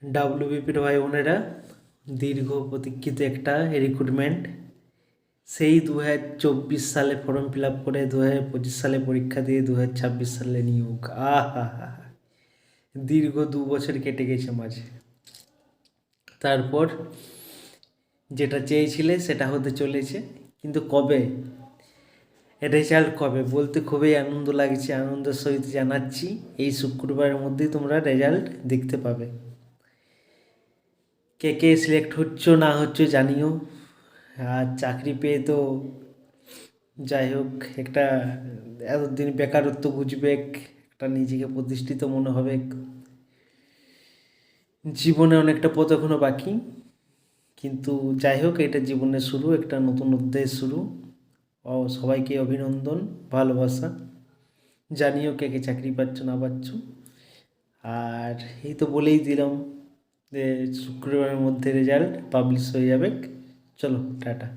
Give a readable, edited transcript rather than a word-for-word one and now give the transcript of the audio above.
ডাব্লিউবিপির ভাই বোনেরা, দীর্ঘ প্রতীক্ষিত একটা রিক্রুটমেন্ট সেই 2024 সালে ফর্ম ফিল আপ করে 2025 সালে পরীক্ষা দিয়ে 2026 সালে নিয়োগ। আহা হা, দীর্ঘ 2 বছর কেটে গেছে মাঝে। তারপর যেটা চেয়েছিলে সেটা হতে চলেছে, কিন্তু কবে রেজাল্ট কবে বলতে খুবই আনন্দ লাগছে। আনন্দের সহিত জানাচ্ছি এই শুক্রবারের মধ্যেই তোমরা রেজাল্ট দেখতে পাবে। কে কে সিলেক্ট হচ্ছ না হচ্ছে জানিও। আর চাকরি পেয়ে তো যাই হোক, একটা এতদিন বেকারত্ব বুঝবে, একটা নিজেকে প্রতিষ্ঠিত মনে হবে। জীবনে অনেকটা পথ এখনও বাকি, কিন্তু যাই হোক, এটা জীবনের শুরু, একটা নতুন অধ্যায়ের শুরু। সবাইকে অভিনন্দন, ভালোবাসা। জানিও কে কে চাকরি পাচ্ছ না পাচ্ছ। আর এই তো বলেই দিলাম যে শুক্রবারের মধ্যে রেজাল্ট পাবলিশ হয়ে যাবে। চলো টাটা।